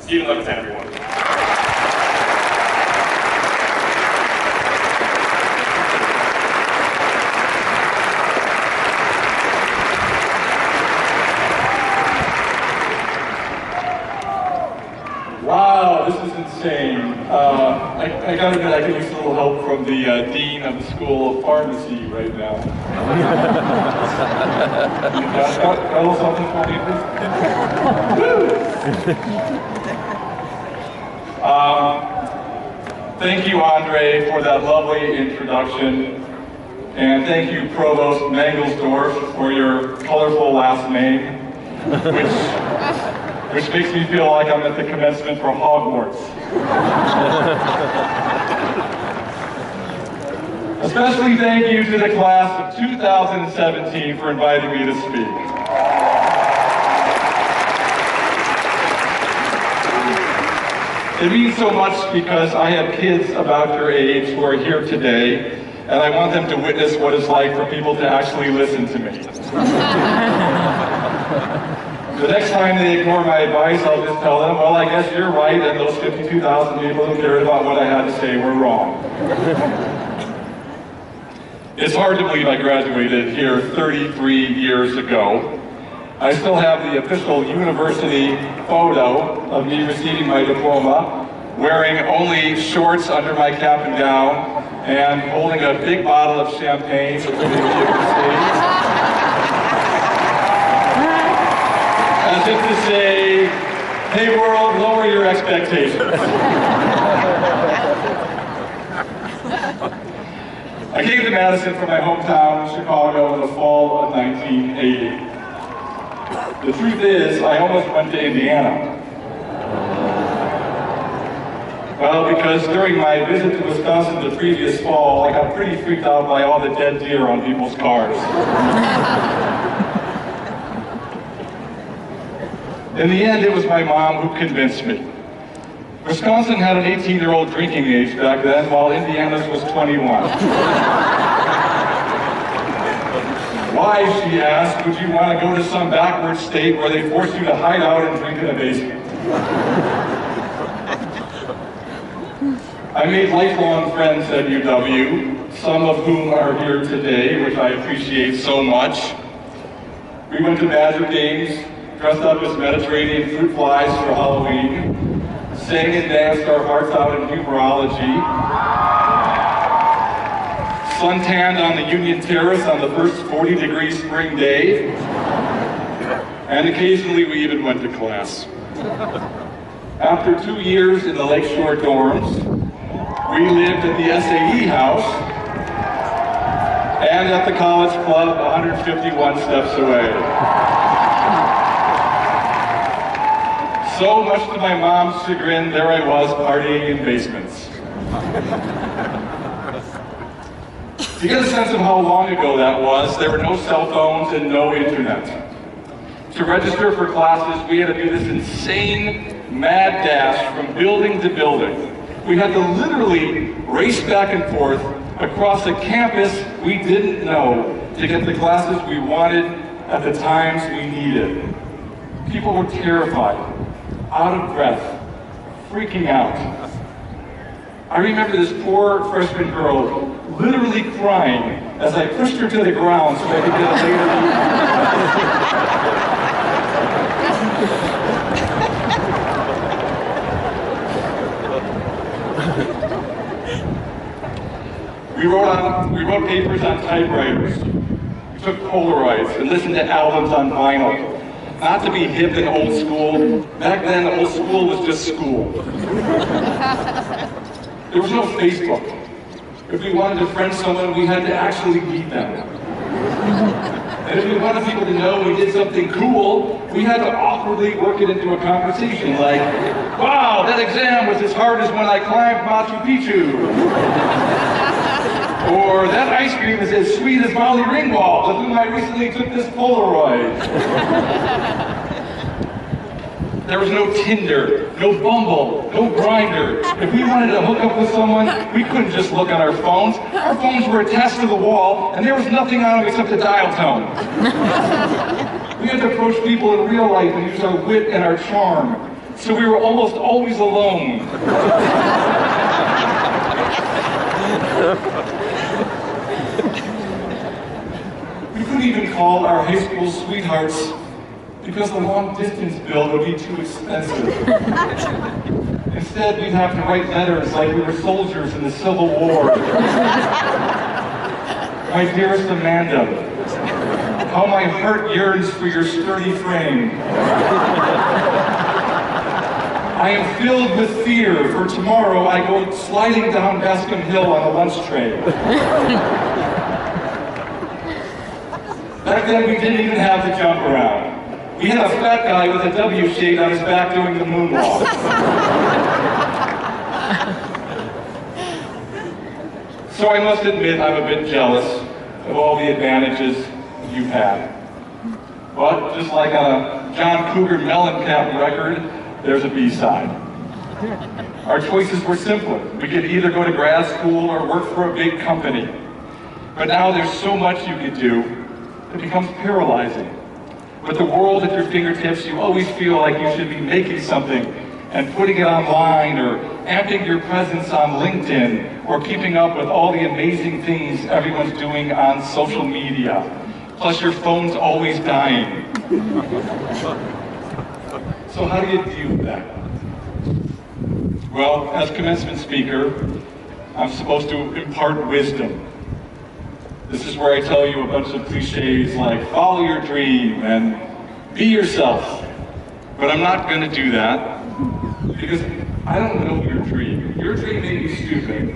Stephen Levitan, everyone. Wow, this is insane. I gotta admit, I could use a little help from the Dean of the School of Pharmacy right now. Got a little something for me, please? Thank you, Andre, for that lovely introduction. And thank you, Provost Mangelsdorf, for your colorful last name, which makes me feel like I'm at the commencement for Hogwarts. Especially thank you to the class of 2017 for inviting me to speak. It means so much because I have kids about your age who are here today, and I want them to witness what it's like for people to actually listen to me. The next time they ignore my advice, I'll just tell them, well, I guess you're right, and those 52,000 people who cared about what I had to say were wrong. It's hard to believe I graduated here 33 years ago. I still have the official university photo of me receiving my diploma, wearing only shorts under my cap and gown, and holding a big bottle of champagne, which maybe you can see. As if to say, hey world, lower your expectations. I came to Madison from my hometown, Chicago, in the fall of 1980. The truth is, I almost went to Indiana. Well, because during my visit to Wisconsin the previous fall, I got pretty freaked out by all the dead deer on people's cars. In the end, it was my mom who convinced me. Wisconsin had an 18-year-old drinking age back then, while Indiana's was 21. Why, she asked, would you want to go to some backward state where they force you to hide out and drink in a basement? I made lifelong friends at UW, some of whom are here today, which I appreciate so much. We went to Badger games, dressed up as Mediterranean fruit flies for Halloween, sang and danced our hearts out in numerology, suntanned on the Union Terrace on the first 40-degree spring day, and occasionally we even went to class. After 2 years in the Lakeshore dorms, we lived at the SAE house and at the college club 151 steps away. So much to my mom's chagrin, there I was partying in basements. To get a sense of how long ago that was, there were no cell phones and no internet. To register for classes, we had to do this insane mad dash from building to building. We had to literally race back and forth across a campus we didn't know to get the classes we wanted at the times we needed. People were terrified, out of breath, freaking out. I remember this poor freshman girl literally crying as I pushed her to the ground so I could get a later. We wrote papers on typewriters. We took Polaroids and listened to albums on vinyl. Not to be hip and old school. Back then, old school was just school. There was no Facebook. If we wanted to friend someone, we had to actually meet them. And if we wanted people to know we did something cool, we had to awkwardly work it into a conversation like, wow, that exam was as hard as when I climbed Machu Picchu. Or that ice cream is as sweet as Molly Ringwald, with whom I recently took this Polaroid. There was no Tinder, no Bumble, no Grindr. If we wanted to hook up with someone, we couldn't just look on our phones. Our phones were attached to the wall, and there was nothing on them except a dial tone. We had to approach people in real life and use our wit and our charm. So we were almost always alone. We couldn't even call our high school sweethearts because the long distance bill would be too expensive. Instead, we'd have to write letters like we were soldiers in the Civil War. My dearest Amanda, how my heart yearns for your sturdy frame. I am filled with fear, for tomorrow I go sliding down Bascom Hill on a lunch train. Back then, we didn't even have the jump around. We had a fat guy with a W shade on his back doing the moonwalk. So I must admit I'm a bit jealous of all the advantages you've had. But just like on a John Cougar Mellencamp record, there's a B-side. Our choices were simpler. We could either go to grad school or work for a big company. But now there's so much you could do, it becomes paralyzing. With the world at your fingertips, you always feel like you should be making something and putting it online, or amping your presence on LinkedIn, or keeping up with all the amazing things everyone's doing on social media. Plus your phone's always dying. So how do you deal with that? Well, as commencement speaker, I'm supposed to impart wisdom. This is where I tell you a bunch of cliches like follow your dream and be yourself. But I'm not going to do that because I don't know your dream. Your dream may be stupid.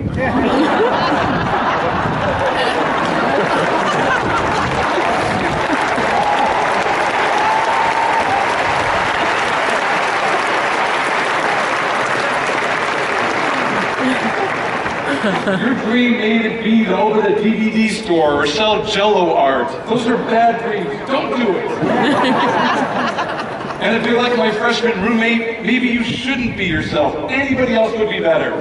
Your dream may be to open a DVD store or sell Jell-O art. Those are bad dreams. Don't do it. And if you're like my freshman roommate, maybe you shouldn't be yourself. Anybody else would be better.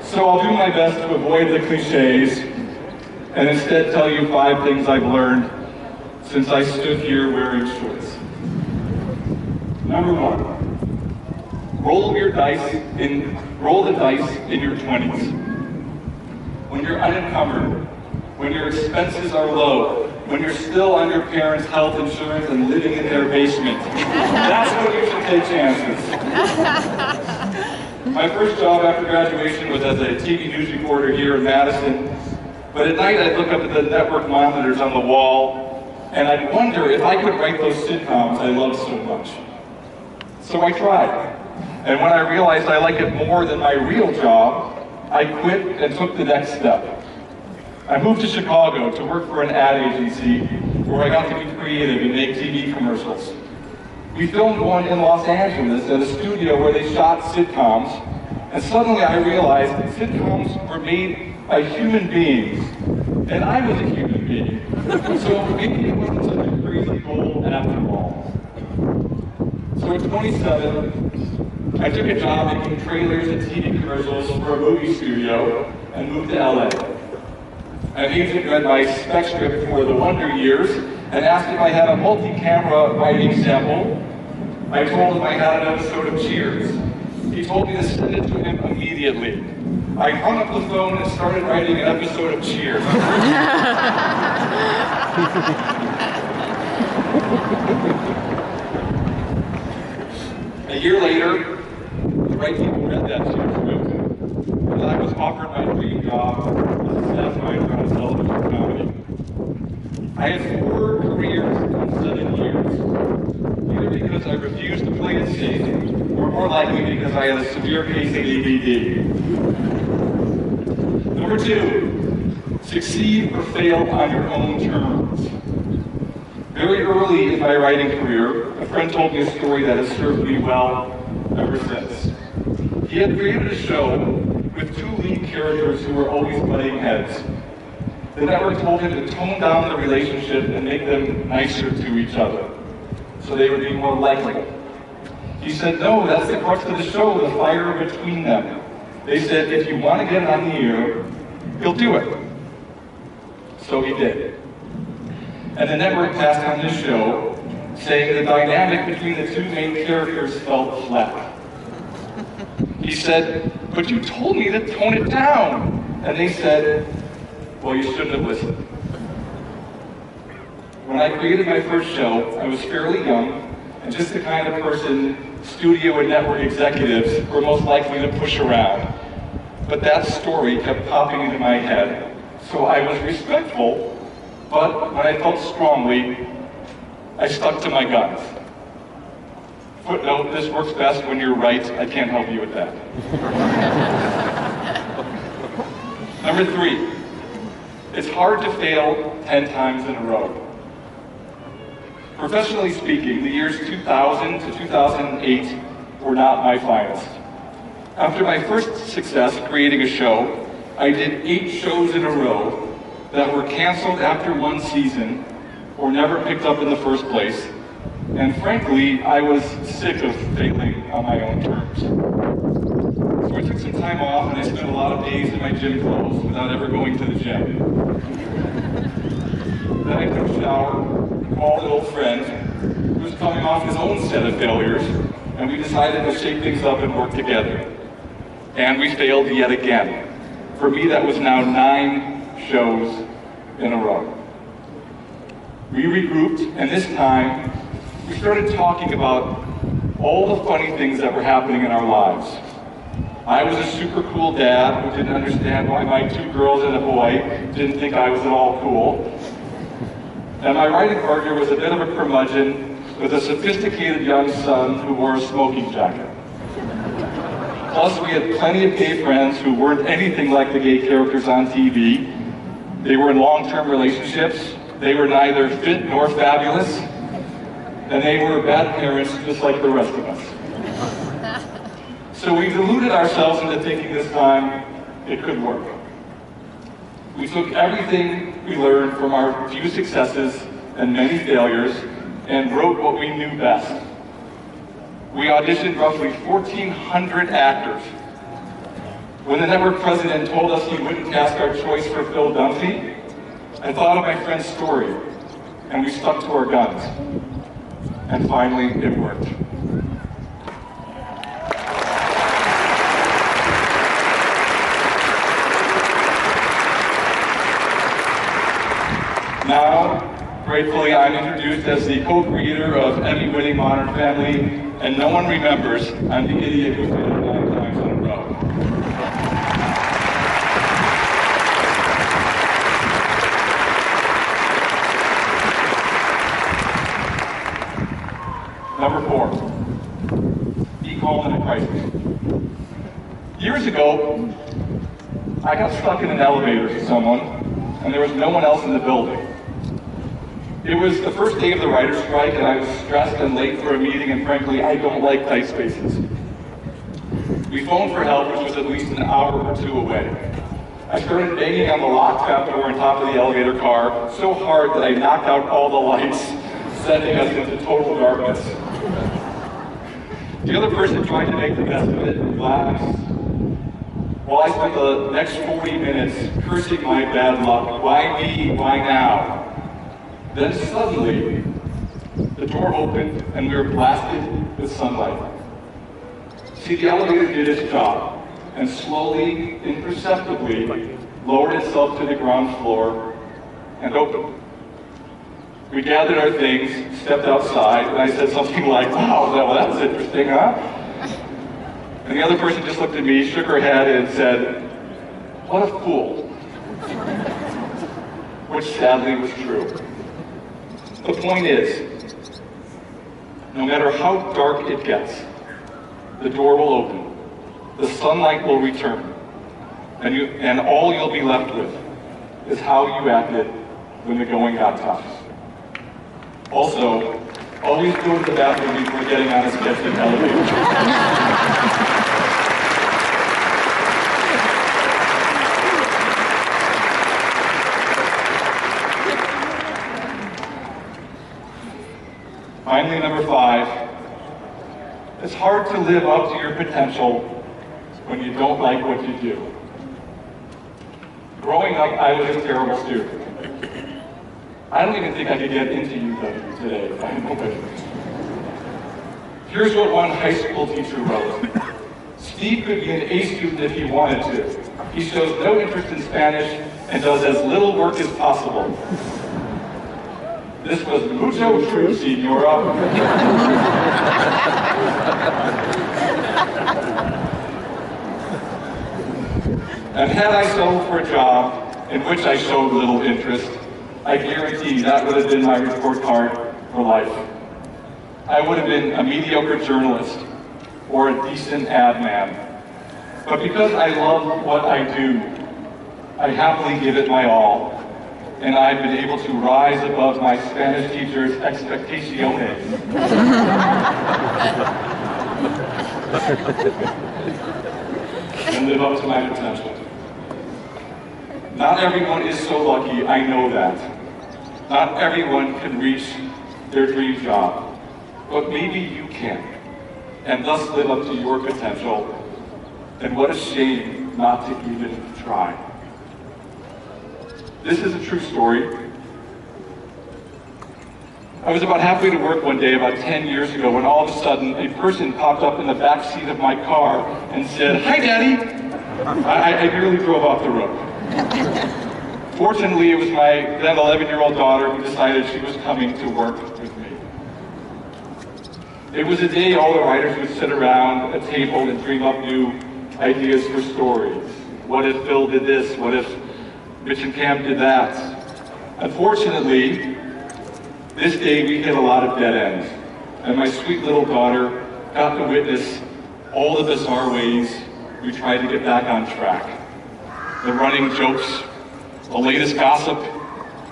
So I'll do my best to avoid the cliches and instead tell you 5 things I've learned since I stood here wearing shorts. Number 1, roll the dice in your 20s. When you're unencumbered, when your expenses are low, when you're still on your parents' health insurance and living in their basement. That's when you should take chances. My first job after graduation was as a TV news reporter here in Madison, but at night I'd look up at the network monitors on the wall and I'd wonder if I could write those sitcoms I loved so much. So I tried, and when I realized I liked it more than my real job, I quit and took the next step. I moved to Chicago to work for an ad agency where I got to be creative and make TV commercials. We filmed one in Los Angeles at a studio where they shot sitcoms, and suddenly I realized that sitcoms were made by human beings, and I was a human being. So maybe it wasn't such a crazy goal after all. So at 27, I took a job making trailers and TV commercials for a movie studio and moved to LA. An agent read my spec script for The Wonder Years and asked if I had a multi-camera writing sample. I told him I had an episode of Cheers. He told me to send it to him immediately. I hung up the phone and started writing an episode of Cheers. A year later, the right people read that Cheers script, and I was offered my dream job as a staff writer on a television comedy. I had 4 careers in 7 years, either because I refused to play it safe, or more likely because I had a severe case of ADD. Number 2, succeed or fail on your own terms. Very early in my writing career, a friend told me a story that has served me well ever since. He had created a show with 2 lead characters who were always butting heads. The network told him to tone down the relationship and make them nicer to each other, so they would be more likable. He said, no, that's the crux of the show, the fire between them. They said, if you want to get it on the air, he'll do it. So he did. and the network passed on this show, saying the dynamic between the two main characters felt flat. He said, "But you told me to tone it down." And they said, "Well, you shouldn't have listened." When I created my first show, I was fairly young and just the kind of person studio and network executives were most likely to push around. But that story kept popping into my head, so I was respectful, but when I felt strongly, I stuck to my guns. Footnote, this works best when you're right. I can't help you with that. Number 3, it's hard to fail 10 times in a row. Professionally speaking, the years 2000 to 2008 were not my finest. After my first success creating a show, I did 8 shows in a row that were canceled after 1 season or never picked up in the first place. And frankly, I was sick of failing on my own terms. So I took some time off and I spent a lot of days in my gym clothes without ever going to the gym. Then I took a shower, called an old friend who was coming off his own set of failures, and we decided to shake things up and work together. And we failed yet again. For me, that was now 9 shows in a row. We regrouped, and this time, we started talking about all the funny things that were happening in our lives. I was a super cool dad who didn't understand why my 2 girls and a boy didn't think I was at all cool. And my writing partner was a bit of a curmudgeon with a sophisticated young son who wore a smoking jacket. Plus, we had plenty of gay friends who weren't anything like the gay characters on TV. They were in long-term relationships. They were neither fit nor fabulous. And they were bad parents just like the rest of us. So we deluded ourselves into thinking this time it could work. We took everything we learned from our few successes and many failures and wrote what we knew best. We auditioned roughly 1,400 actors. When the network president told us he wouldn't cast our choice for Phil Dunphy, I thought of my friend's story, and we stuck to our guns. And finally, it worked. Now, gratefully, I'm introduced as the co-creator of Emmy-winning Modern Family, and no one remembers I'm the idiot who failed 9 times in a row. Number 4, be calm in a crisis. Years ago, I got stuck in an elevator with someone, and there was no one else in the building. It was the first day of the writer's strike, and I was stressed and late for a meeting, and frankly, I don't like tight spaces. We phoned for help, which was at least an hour or 2 away. I started banging on the lock trap door on top of the elevator car so hard that I knocked out all the lights, sending us into total darkness. The other person tried to make the best of it and laughed, while I spent the next 40 minutes cursing my bad luck. Why me? Why now? Then suddenly, the door opened and we were blasted with sunlight. See, the elevator did its job and slowly, imperceptibly, lowered itself to the ground floor and opened. We gathered our things, stepped outside, and I said something like, "Wow, well, that was interesting, huh?" And the other person just looked at me, shook her head, and said, "What a fool." Which sadly was true. The point is, no matter how dark it gets, the door will open, the sunlight will return, and all you'll be left with is how you acted when the going got tough. Also, always go to the bathroom before getting on a sketchy elevator. Finally, number 5, it's hard to live up to your potential when you don't like what you do. Growing up, I was a terrible student. I don't even think I could get into you today if I had opened. Here's what one high school teacher wrote. Steve could be an A student if he wanted to. He shows no interest in Spanish and does as little work as possible. This was mucho true, senora. And had I settled for a job in which I showed little interest, I guarantee that would have been my report card for life. I would have been a mediocre journalist or a decent ad man. But because I love what I do, I happily give it my all. And I've been able to rise above my Spanish teacher's expectaciones. And live up to my potential. Not everyone is so lucky, I know that. Not everyone can reach their dream job. But maybe you can, and thus live up to your potential. And what a shame not to even try. This is a true story. I was about halfway to work one day about 10 years ago when all of a sudden a person popped up in the back seat of my car and said, "Hi, Daddy." I nearly drove off the road. Fortunately, it was my then 11-year-old daughter who decided she was coming to work with me. It was a day all the writers would sit around a table and dream up new ideas for stories. What if Phil did this? What if Rich and Cam did that? Unfortunately, this day we hit a lot of dead ends, and my sweet little daughter got to witness all the bizarre ways we tried to get back on track. The running jokes, the latest gossip,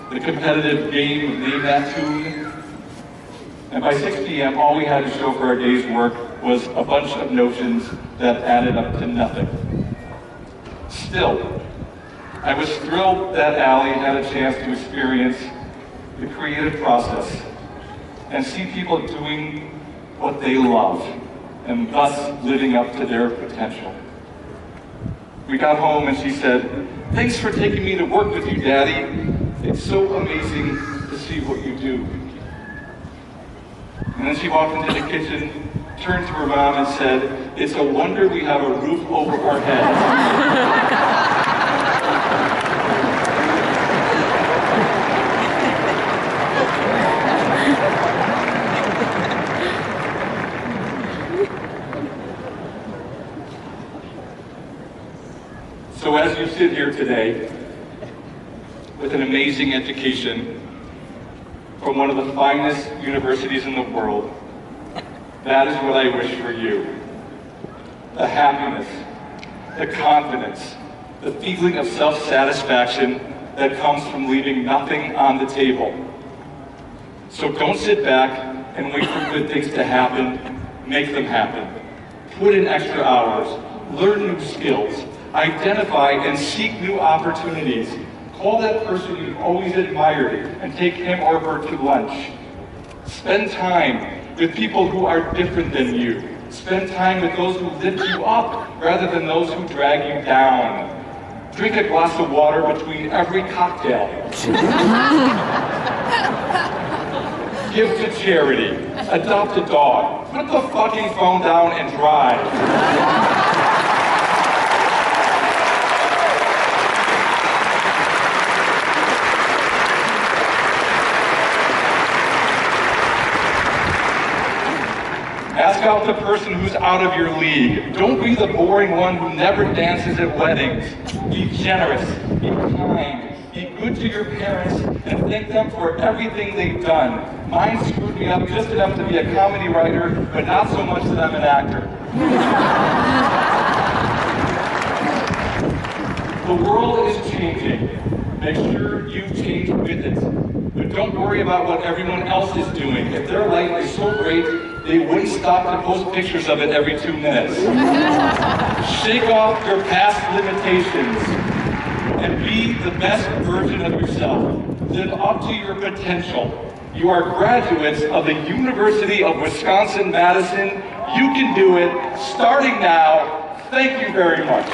the competitive game of Name That Tune. And by 6 p.m., all we had to show for our day's work was a bunch of notions that added up to nothing. Still, I was thrilled that Allie had a chance to experience the creative process and see people doing what they love and thus living up to their potential. We got home and she said, "Thanks for taking me to work with you, Daddy. It's so amazing to see what you do." And then she walked into the kitchen, turned to her mom and said, "It's a wonder we have a roof over our heads." So as you sit here today, with an amazing education from one of the finest universities in the world, that is what I wish for you. The happiness, the confidence, the feeling of self-satisfaction that comes from leaving nothing on the table. So don't sit back and wait for good things to happen. Make them happen. Put in extra hours. Learn new skills. Identify and seek new opportunities. Call that person you've always admired and take him or her to lunch. Spend time with people who are different than you. Spend time with those who lift you up rather than those who drag you down. Drink a glass of water between every cocktail. Give to charity. Adopt a dog. Put the fucking phone down and drive. Ask out the person who's out of your league. Don't be the boring one who never dances at weddings. Be generous, be kind, be good to your parents, and thank them for everything they've done. Mine screwed me up just enough to be a comedy writer, but not so much that I'm an actor. The world is changing. Make sure you change with it. But don't worry about what everyone else is doing. If their life is so great, they wouldn't stop to post pictures of it every 2 minutes. Shake off your past limitations and be the best version of yourself. Live up to your potential. You are graduates of the University of Wisconsin-Madison. You can do it, starting now. Thank you very much.